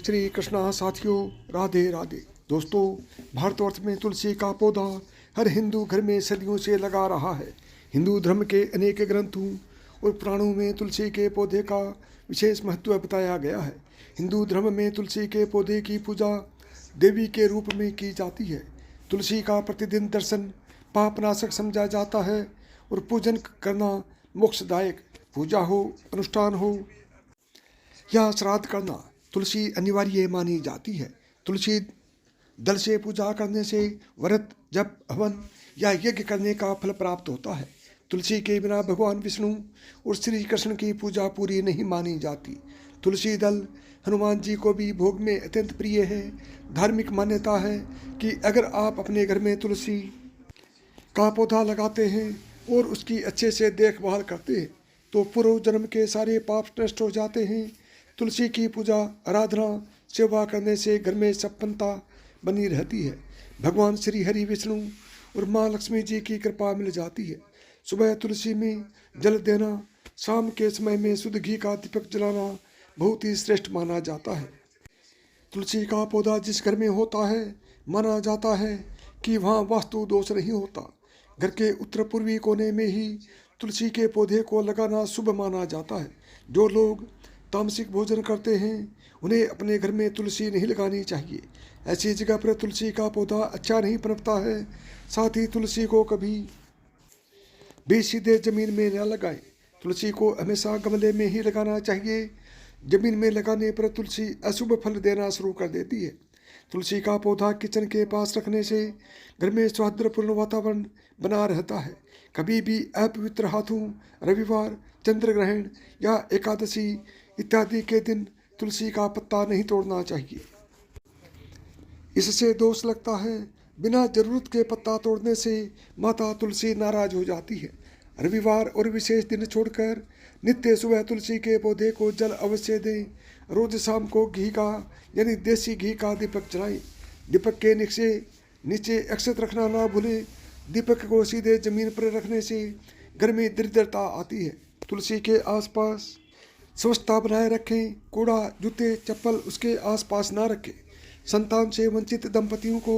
श्री कृष्णा साथियों, राधे राधे। दोस्तों, भारतवर्ष में तुलसी का पौधा हर हिंदू घर में सदियों से लगा रहा है। हिंदू धर्म के अनेक ग्रंथों और पुराणों में तुलसी के पौधे का विशेष महत्व बताया गया है। हिंदू धर्म में तुलसी के पौधे की पूजा देवी के रूप में की जाती है। तुलसी का प्रतिदिन दर्शन पापनाशक समझा जाता है और पूजन करना मोक्षदायक। पूजा हो, अनुष्ठान हो या श्राद्ध करना, तुलसी अनिवार्य मानी जाती है। तुलसी दल से पूजा करने से व्रत, जप, हवन या यज्ञ करने का फल प्राप्त होता है। तुलसी के बिना भगवान विष्णु और श्री कृष्ण की पूजा पूरी नहीं मानी जाती। तुलसी दल हनुमान जी को भी भोग में अत्यंत प्रिय है। धार्मिक मान्यता है कि अगर आप अपने घर में तुलसी का पौधा लगाते हैं और उसकी अच्छे से देखभाल करते हैं तो पूर्व जन्म के सारे पाप नष्ट हो जाते हैं। तुलसी की पूजा, आराधना, सेवा करने से घर में संपन्नता बनी रहती है। भगवान श्री हरि विष्णु और माँ लक्ष्मी जी की कृपा मिल जाती है। सुबह तुलसी में जल देना, शाम के समय में शुद्ध घी का दीपक जलाना बहुत ही श्रेष्ठ माना जाता है। तुलसी का पौधा जिस घर में होता है, माना जाता है कि वहाँ वास्तु दोष नहीं होता। घर के उत्तर पूर्वी कोने में ही तुलसी के पौधे को लगाना शुभ माना जाता है। जो लोग तामसिक भोजन करते हैं उन्हें अपने घर में तुलसी नहीं लगानी चाहिए। ऐसी जगह पर तुलसी का पौधा अच्छा नहीं पनपता है। साथ ही तुलसी को कभी भी सीधे जमीन में न लगाएं। तुलसी को हमेशा गमले में ही लगाना चाहिए। जमीन में लगाने पर तुलसी अशुभ फल देना शुरू कर देती है। तुलसी का पौधा किचन के पास रखने से घर में सौहार्दपूर्ण वातावरण बना रहता है। कभी भी अपवित्र हाथों, रविवार, चंद्र ग्रहण या एकादशी इत्यादि के दिन तुलसी का पत्ता नहीं तोड़ना चाहिए। इससे दोष लगता है। बिना जरूरत के पत्ता तोड़ने से माता तुलसी नाराज हो जाती है। रविवार और विशेष दिन छोड़कर नित्य सुबह तुलसी के पौधे को जल अवश्य दें। रोज शाम को घी का यानी देसी घी का दीपक जलाएं। दीपक के नीचे अक्षत रखना ना भूलें। दीपक को सीधे जमीन पर रखने से घर में दरिद्रता आती है। तुलसी के आसपास स्वच्छता बनाए रखें। कूड़ा, जूते, चप्पल उसके आसपास ना रखें। संतान से वंचित दंपतियों को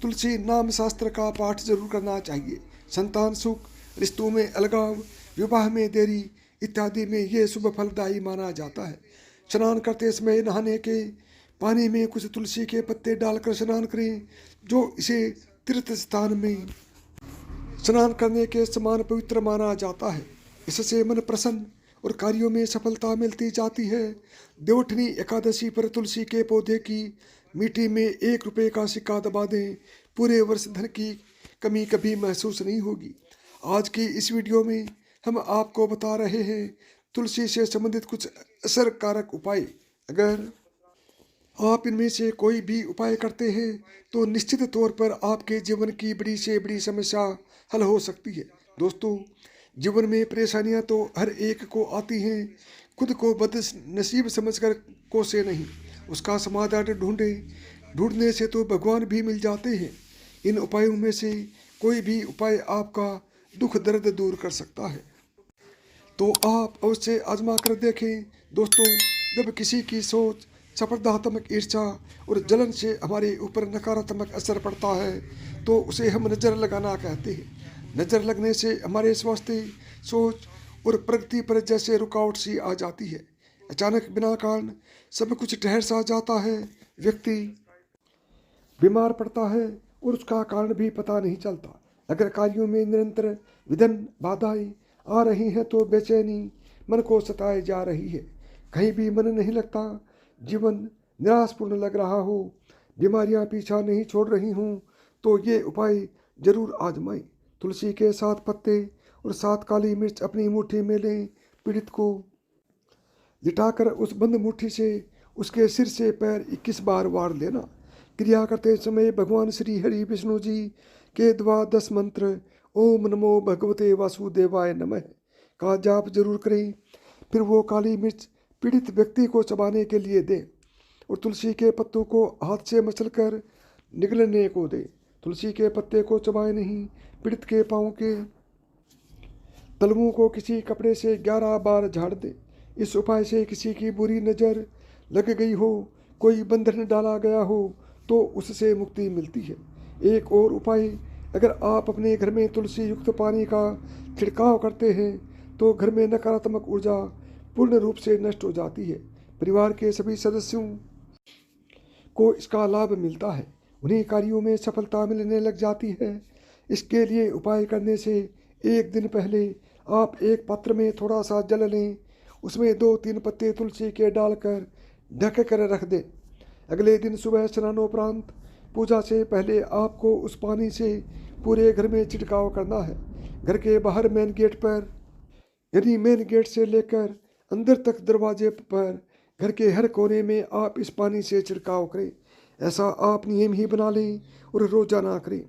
तुलसी नाम शास्त्र का पाठ जरूर करना चाहिए। संतान सुख, रिश्तों में अलगाव, विवाह में देरी इत्यादि में ये शुभ फलदायी माना जाता है। स्नान करते समय नहाने के पानी में कुछ तुलसी के पत्ते डालकर स्नान करें, जो इसे तीर्थ स्थान में स्नान करने के समान पवित्र माना जाता है। इससे मन प्रसन्न और कार्यों में सफलता मिलती जाती है। देवउठनी एकादशी पर तुलसी के पौधे की मिट्टी में 1 रुपये का सिक्का दबा दें। पूरे वर्ष धन की कमी कभी महसूस नहीं होगी। आज की इस वीडियो में हम आपको बता रहे हैं तुलसी से संबंधित कुछ असरकारक उपाय। अगर आप इनमें से कोई भी उपाय करते हैं तो निश्चित तौर पर आपके जीवन की बड़ी से बड़ी समस्या हल हो सकती है। दोस्तों, जीवन में परेशानियां तो हर एक को आती हैं। खुद को बदनसीब समझकर कोसे नहीं, उसका समाधान ढूंढने से तो भगवान भी मिल जाते हैं। इन उपायों में से कोई भी उपाय आपका दुख दर्द दूर कर सकता है, तो आप अवश्य आजमा कर देखें। दोस्तों, जब किसी की सोच, स्पर्धात्मक ईर्ष्या और जलन से हमारे ऊपर नकारात्मक असर पड़ता है तो उसे हम नज़र लगाना कहते हैं। नज़र लगने से हमारे स्वास्थ्य, सोच और प्रगति पर जैसे रुकावट सी आ जाती है। अचानक बिना कारण सब कुछ ठहर सा जाता है। व्यक्ति बीमार पड़ता है और उसका कारण भी पता नहीं चलता। अगर कार्यों में निरंतर विघ्न, बाधाएं आ रही हैं तो बेचैनी मन को सताए जा रही है। कहीं भी मन नहीं लगता, जीवन निराशपूर्ण लग रहा हो, बीमारियां पीछा नहीं छोड़ रही हों तो ये उपाय जरूर आजमाएं। तुलसी के 7 पत्ते और 7 काली मिर्च अपनी मुट्ठी में लें। पीड़ित को लिटाकर उस बंद मुट्ठी से उसके सिर से पैर 21 बार वार लेना। क्रिया करते समय भगवान श्री हरि विष्णु जी के द्वादश मंत्र ओम नमो भगवते वासुदेवाय नमः का जाप जरूर करें। फिर वो काली मिर्च पीड़ित व्यक्ति को चबाने के लिए दें और तुलसी के पत्तों को हाथ से मसलकर निगलने को दें। तुलसी के पत्ते को चबाए नहीं। पीड़ित के पाँव के तलवों को किसी कपड़े से 11 बार झाड़ दें। इस उपाय से किसी की बुरी नज़र लग गई हो, कोई बंधन डाला गया हो तो उससे मुक्ति मिलती है। एक और उपाय, अगर आप अपने घर में तुलसी युक्त पानी का छिड़काव करते हैं तो घर में नकारात्मक ऊर्जा पूर्ण रूप से नष्ट हो जाती है। परिवार के सभी सदस्यों को इसका लाभ मिलता है, उन्हीं कार्यों में सफलता मिलने लग जाती है। इसके लिए उपाय करने से एक दिन पहले आप एक पात्र में थोड़ा सा जल लें, उसमें 2-3 पत्ते तुलसी के डालकर ढक कर रख दें। अगले दिन सुबह स्नानोपरांत पूजा से पहले आपको उस पानी से पूरे घर में छिड़काव करना है। घर के बाहर मेन गेट पर, यानी मेन गेट से लेकर अंदर तक दरवाजे पर, घर के हर कोने में आप इस पानी से छिड़काव करें। ऐसा आप नियम ही बना लें और रोजाना करें।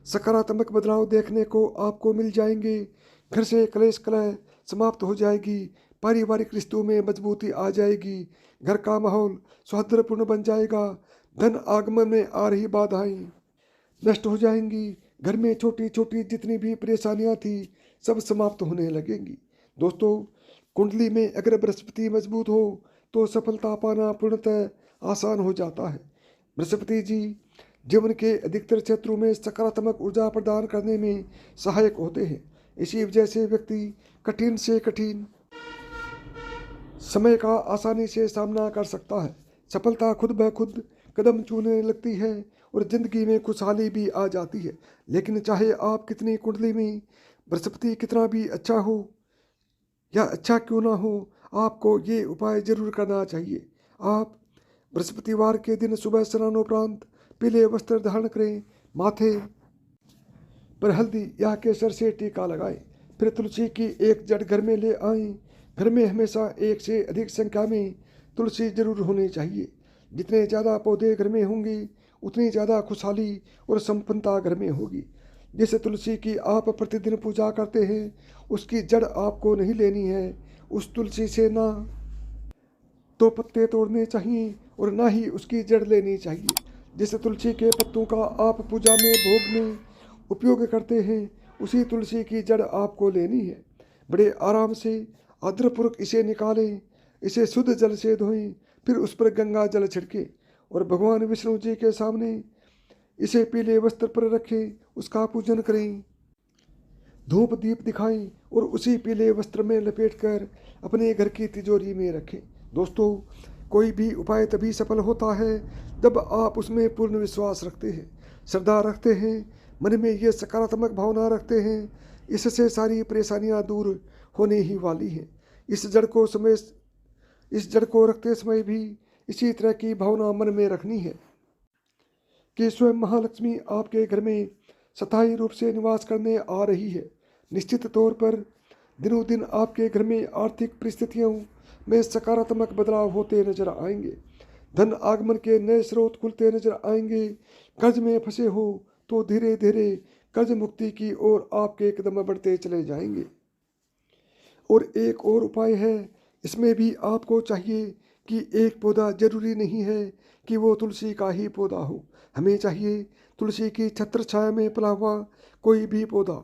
सकारात्मक बदलाव देखने को आपको मिल जाएंगे। घर से क्लेश कलह समाप्त हो जाएगी, पारिवारिक रिश्तों में मजबूती आ जाएगी, घर का माहौल सौहार्दपूर्ण बन जाएगा, धन आगमन में आ रही बाधाएं नष्ट हो जाएंगी, घर में छोटी छोटी जितनी भी परेशानियां थी सब समाप्त होने लगेंगी। दोस्तों, कुंडली में अगर बृहस्पति मजबूत हो तो सफलता पाना पूर्णतः आसान हो जाता है। बृहस्पति जी जीवन के अधिकतर क्षेत्रों में सकारात्मक ऊर्जा प्रदान करने में सहायक होते हैं। इसी वजह से व्यक्ति कठिन से कठिन समय का आसानी से सामना कर सकता है। सफलता खुद ब खुद कदम चूमने लगती है और जिंदगी में खुशहाली भी आ जाती है। लेकिन चाहे आप कितनी कुंडली में बृहस्पति कितना भी अच्छा हो या अच्छा क्यों ना हो, आपको ये उपाय जरूर करना चाहिए। आप बृहस्पतिवार के दिन सुबह स्नानोपरांत पीले वस्त्र धारण करें, माथे पर हल्दी या केसर से टीका लगाएं, फिर तुलसी की एक जड़ घर में ले आएं। घर में हमेशा एक से अधिक संख्या में तुलसी जरूर होनी चाहिए। जितने ज़्यादा पौधे घर में होंगे उतनी ज़्यादा खुशहाली और संपन्नता घर में होगी। जिस तुलसी की आप प्रतिदिन पूजा करते हैं उसकी जड़ आपको नहीं लेनी है। उस तुलसी से ना तो पत्ते तोड़ने चाहिए और ना ही उसकी जड़ लेनी चाहिए। जिस तुलसी के पत्तों का आप पूजा में भोग में उपयोग करते हैं उसी तुलसी की जड़ आपको लेनी है। बड़े आराम से आदरपूर्वक इसे निकालें, इसे शुद्ध जल से धोएं, फिर उस पर गंगा जल छिड़कें और भगवान विष्णु जी के सामने इसे पीले वस्त्र पर रखें, उसका पूजन करें, धूप दीप दिखाएं और उसी पीले वस्त्र में लपेटकर अपने घर की तिजोरी में रखें। दोस्तों, कोई भी उपाय तभी सफल होता है जब आप उसमें पूर्ण विश्वास रखते हैं, श्रद्धा रखते हैं, मन में ये सकारात्मक भावना रखते हैं। इससे सारी परेशानियां दूर होने ही वाली हैं। इस जड़ को रखते समय भी इसी तरह की भावना मन में रखनी है कि स्वयं महालक्ष्मी आपके घर में स्थायी रूप से निवास करने आ रही है। निश्चित तौर पर दिनों दिन आपके घर में आर्थिक परिस्थितियों में सकारात्मक बदलाव होते नजर आएंगे। धन आगमन के नए स्रोत खुलते नजर आएंगे। कर्ज में फंसे हो तो धीरे धीरे कर्ज मुक्ति की ओर आपके कदम बढ़ते चले जाएंगे। और एक और उपाय है, इसमें भी आपको चाहिए कि एक पौधा जरूरी नहीं है कि वो तुलसी का ही पौधा हो। हमें चाहिए तुलसी की छत्र छाया में पला हुआ कोई भी पौधा।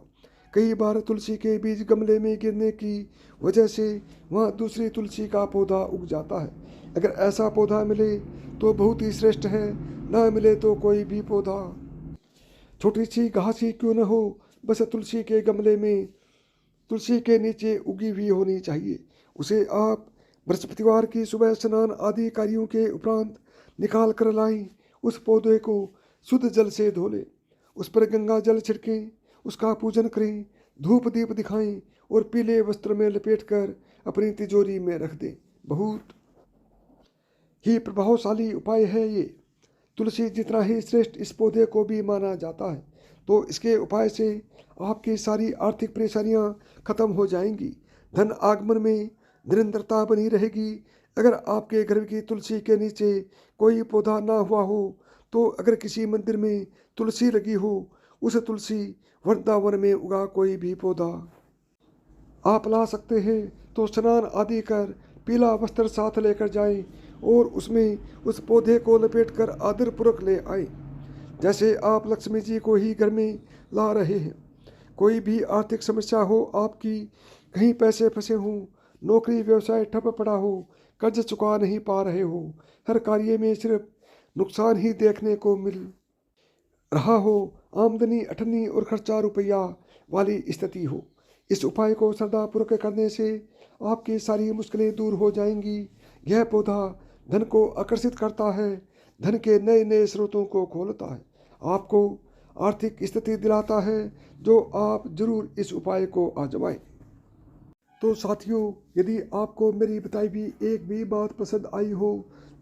कई बार तुलसी के बीज गमले में गिरने की वजह से वहाँ दूसरी तुलसी का पौधा उग जाता है। अगर ऐसा पौधा मिले तो बहुत ही श्रेष्ठ है, ना मिले तो कोई भी पौधा छोटी सी घास ही क्यों न हो, बस तुलसी के गमले में तुलसी के नीचे उगी हुई होनी चाहिए। उसे आप बृहस्पतिवार की सुबह स्नान आदि कार्यों के उपरांत निकाल कर लाएं। उस पौधे को शुद्ध जल से धो लें, उस पर गंगा जल छिड़कें, उसका पूजन करें, धूप दीप दिखाएं और पीले वस्त्र में लपेटकर अपनी तिजोरी में रख दें। बहुत ही प्रभावशाली उपाय है ये। तुलसी जितना ही श्रेष्ठ इस पौधे को भी माना जाता है। तो इसके उपाय से आपकी सारी आर्थिक परेशानियां खत्म हो जाएंगी। धन आगमन में निरंतरता बनी रहेगी। अगर आपके घर की तुलसी के नीचे कोई पौधा ना हुआ हो तो अगर किसी मंदिर में तुलसी लगी हो, उस तुलसी वृंदावन में उगा कोई भी पौधा आप ला सकते हैं तो स्नान आदि कर पीला वस्त्र साथ लेकर जाएं और उसमें उस पौधे को लपेटकर आदरपूर्वक ले आएं, जैसे आप लक्ष्मी जी को ही घर में ला रहे हैं। कोई भी आर्थिक समस्या हो आपकी, कहीं पैसे फंसे हों, नौकरी व्यवसाय ठप पड़ा हो, कर्ज चुका नहीं पा रहे हो, हर कार्य में सिर्फ नुकसान ही देखने को मिल रहा हो, आमदनी अठन्नी और खर्चा रुपया वाली स्थिति हो, इस उपाय को श्रद्धापूर्वक करने से आपकी सारी मुश्किलें दूर हो जाएंगी। यह पौधा धन को आकर्षित करता है, धन के नए नए स्रोतों को खोलता है, आपको आर्थिक स्थिति दिलाता है, जो आप जरूर इस उपाय को आजमाएं। तो साथियों, यदि आपको मेरी बताई भी एक भी बात पसंद आई हो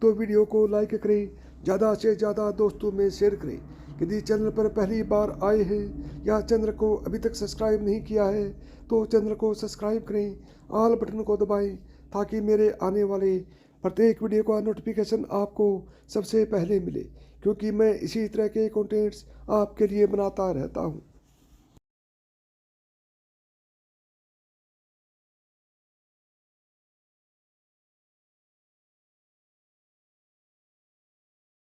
तो वीडियो को लाइक करें, ज़्यादा से ज़्यादा दोस्तों में शेयर करें। यदि चैनल पर पहली बार आए हैं या चैनल को अभी तक सब्सक्राइब नहीं किया है तो चैनल को सब्सक्राइब करें, ऑल बटन को दबाएं ताकि मेरे आने वाले प्रत्येक वीडियो का नोटिफिकेशन आपको सबसे पहले मिले, क्योंकि मैं इसी तरह के कंटेंट्स आपके लिए बनाता रहता हूँ।